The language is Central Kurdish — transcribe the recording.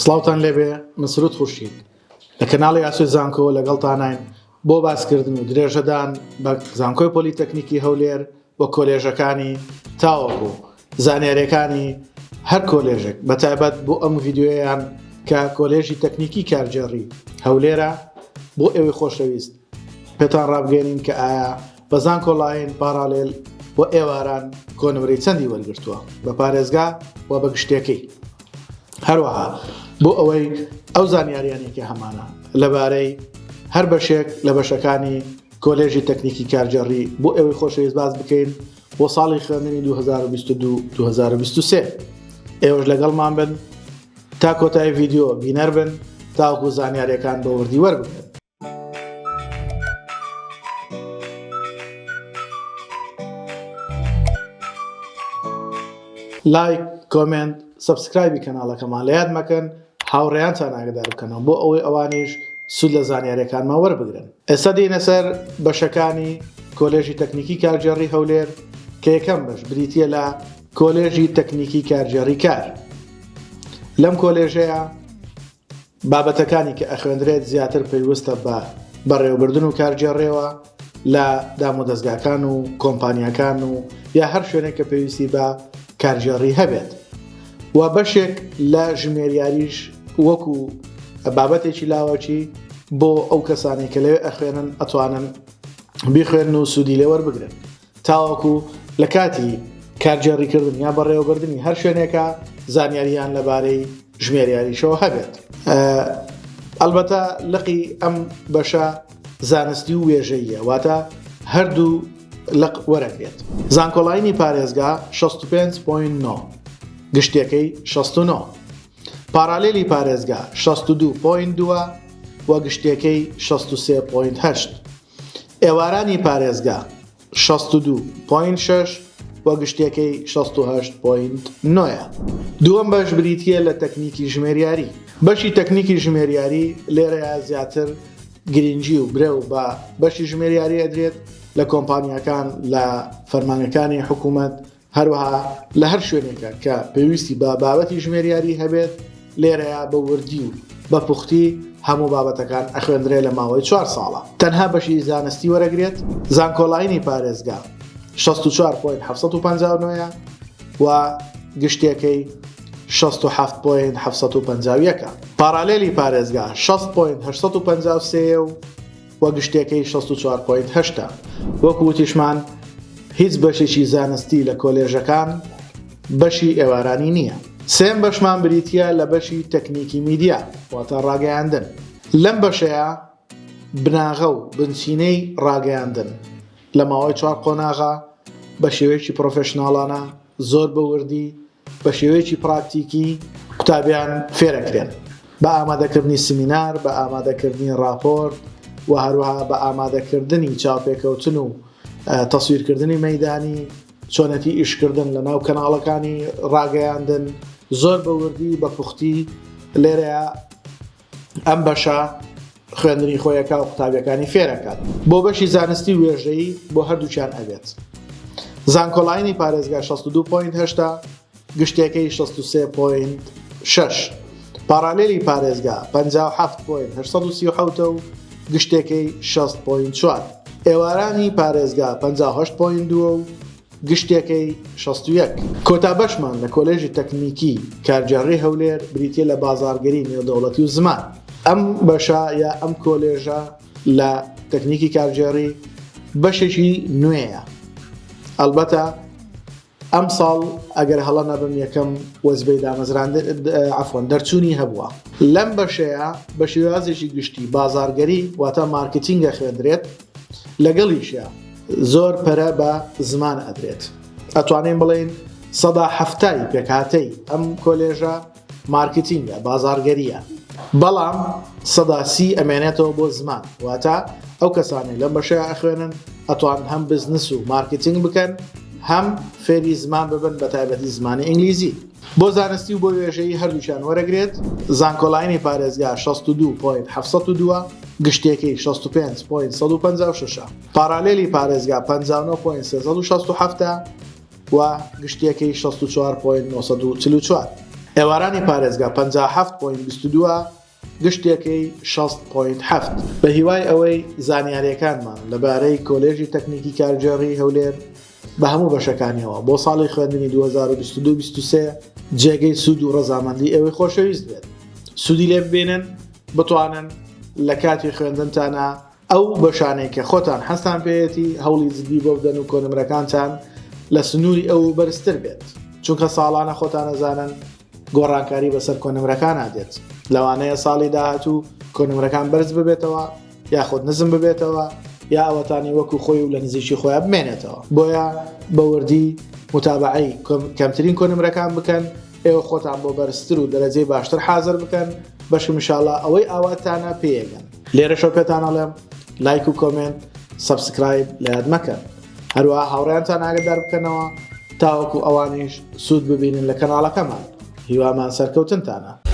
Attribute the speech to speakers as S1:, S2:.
S1: سڵاوتان لێبێ من سروود خورشید لە کەناڵی ئاسوی زانکۆ لەگەڵتانین بۆ باسکردن و درێژەدان بە زانکۆی پۆلیتەکنیکی هەولێر بۆ کۆلێژەکانی تاوەکو زانیاریەکانی هەر کۆلێژێک بەتایبەت بۆ ئەم ڤیددیۆیان کە کۆلێژی تەکنیکی کارجێڕی هەولێرە بۆ ئێوەی خۆشەویست پێتان ڕابگەێنین کە ئایا بە زانکۆ لاین پارالێل بۆ ئێواران کۆنمرەی چەندی وەرگرتووە بە پارێزگا و بە گشتێکەی هەروەها بۆ ئەوەی ئەو زانیاریانێکی هەمانە لەبارەی هەر بەشێک لە بەشەکانی کۆلێژی تەکنیکی کارجێڕی بۆ ئێوەی خۆشەویست باز بکەین بۆ ساڵی خوێندنی 2022-2023 ئێوەش لەگەڵمان بن تا کۆتایی ڤیددیۆ بینەر بن تاوەکو زانیاریەکان بە وردی وەربگرن. لایک، کۆمنت، سەبسکرایبی کەناڵەکەمان لە یاد مەکەن هاوڕێیانتان ئاگادار بکەنەوە بۆ ئەوەی ئەوانیش سود لە زانیاریەکانمان وەربگرن. ئێستا دێنە سەر بەشەکانی کۆلێژی تەکنیکی کارجێڕی هەولێر کە یەکەم بەش بریتیە لە کۆلێژی تەکنیکی کارجێڕی کار. لەم کۆلێژەیە بابەتەکانی کە ئەخوێندرێت زیاتر پێویستە بە بەڕێوەبردن و کارجێڕێەوە لە دامودەستگاکان و کۆمپانیەکان و یا هەر شوێنێک کە پێویستی بە کارجێڕی هەبێت و بەشێک لە ژمێریاریش وەکو بابەتێکی لاوەکی بۆ ئەو کەسانی کە لەوێ ئەخوێنن ئەتوانن بیخوێن و سوودی لێ وەربگرن تاوەکو لە کاتی کارجێڕیکردن یا بەڕێوەبردننی هەر شوێنێکە زانیاریان لەبارەی ژمێریاریشەوە هەبێت. ئەلبەتە لقی ئەم بەشە زانستی و وێژەیە واتە هەردوو لق وەرەگرێت. زانکۆڵاینی پارێزگا 65.9 گشتێکەی 69 پارالێلی پارێزگا 62.2 و گشتێکەی 63.8 ئێوارانی پارێزگا 62.6 و گشتێکەی 68.9. دووەم بەش بریتیە لە تەکنیکی ژمێریاری. بەشی تەکنیکی ژمێریاری لێرەیە زیاتر گرنگی و برێ و بە بەشی ژمێریاری ئەدرێت لە کۆمپانیەکان لە فەرمانەکانی حکوومەت هەروەها لە هەر شوێنێکە کە پێویستی بە بابەتی ژمێریاری هەبێت لێرەیە بە وردی و بە پوختی هەموو بابەتەکان ئەخوێندرێت لە ماوەی 4 ساڵە. تەنها بەشی زانستی وەرەگرێت زانکۆڵاینی پارێزگا 64.759 و گشتێکەی 67.751 پارالێلی پارێزگا 6.853 و گشتێکەی 64.8. وەکو وتیشمان هیچ بەشێکی زانستی لە کۆلێژەکان بەشی ئێوارانی نییە. سێم بەشمان بریتیە لە بەشی تەکنیکی میدیا واتە ڕاگەیاندن. لەم بەشەیە بناغە و بنچینەی ڕاگەیاندن لە ماوەی 4 قۆناغا بە شێوەیەکی پرۆفێشناڵانە زۆر بە وردی بە شێوەیەکی پراکتیکی قوتابیان فێرەکرێن بە ئامادەکردنی سمینار بە ئامادەکردنی راپۆرت و هەروەها بە ئامادەکردنی چاوپێکەوتن و تەسویرکردنی مەیدانی چۆنەتی ئیشکردن لە ناو کەناڵەکانی ڕاگەیاندن زۆر بە وردی بە پوختی لێرەیە ئەم بەشە خوێندنی خۆیەکە و قوتابیەکانی فێرەکات. بۆ بەشی زانستی وێژەیی بۆ هەردووچیان ئەبێت. زانکۆڵاینی پارێزگا 62.8 گشتێکەی 63.6 پارالێلی پارێزگا 57.837 و گشتێکەی 6.4 ئێوارانی پارێزگا 58.2 و گشتێکەی 61. کۆتابەشمان لە کۆلێژی تەکنیکی کارجێڕی هەولێر بریتیە لە بازاڕگەری نێودەوڵەتی و زمان. ئەم بەشە یا ئەم کۆلێژە لە تەکنیکی کارجێڕی بەشێکی نوێیە. ئەلبەتە ئەم ساڵ ئەگەر هەڵە نەبم یەکەم وەزبەی دامەزراندن دەرچوونی هەبووە. لەم بەشەیە بە شێوازێکی گشتی بازاڕگەری واتە مارکتینگە خوێندرێت لەگەڵیشە زۆر پەرە بە زمان ئەدرێت. ئەتوانین بڵێن 70% پێکهاتەی ئەم کۆلێژە مارکتینگە بازاڕگەریە بەڵام 30% ئەمێنێتەوە بۆ زمان واتە ئەو کەسانی لەم بەشەیە ئەخوێنن ئەتوان هەم بزنس و مارکتینگ بکەن هەم فێری زمان ببن بە تایبەتی زمانی ئینگلیزی. بۆ زانستی و بۆ وێژەیی هەردووچیان وەرەگرێت زانکۆڵاینی پارێزگا 62.702 گشتێکەی 65.156 پارالێلی پارێزگا 59.367 و گشتێکەی 64.944 ئێوارانی پارێزگا 57.22 گشتێکی 6.7 بە هیوای ئەوەی زانیاریەکانمان لەبارەی کۆلێژی تەکنیکی کارگێڕی هەولێر بە هەموو بەشەکانیەوە بۆ ساڵی خوێندنی 2022-23 جێگەی سوود و ڕەزامەندی ئێوەی خۆشەویست بێت. سوودی لێ ببێنن بتوانن لە کاتی خوێندنتانە ئەو بەشانەی کە خۆتان حەستان پێیەتی هەوڵی جدی بۆ بدەن و کۆنمرەکانتان لە سنووری ئەو بەرزتر بێت، چونکە ساڵانە خۆتان ئەزانن گۆڕانکاری بەسەر کۆنمرەکان ئادێت. لەوانەیە ساڵی داهاتوو کۆنمرەکان بەرز ببێتەوە یاخود نزم ببێتەوە یا ئەوەتانی وەکو خۆی و لە نزیکی خۆیان بمێنێتەوە. بۆیە بەوردی متابعەی کەمترین کۆنمرەکان بکەن، ئێوە خۆتان بۆ بەرزتر و دەرەجەی باشتر حازر بکەن، بەشم ئینشاڵڵا ئەوەی ئاواتانە پێیەگەن. لێرەشەوە پێتانەڵێم لایک و کۆمنت سەبسکرایب لە یاد مەکەن، هەروەها هاوڕێیانتان ئاگادار بکەنەوە تاوەکو ئەوانیش سوود ببینن لە کەناڵەکەمان. هیوامان سەرکەوتنتانە.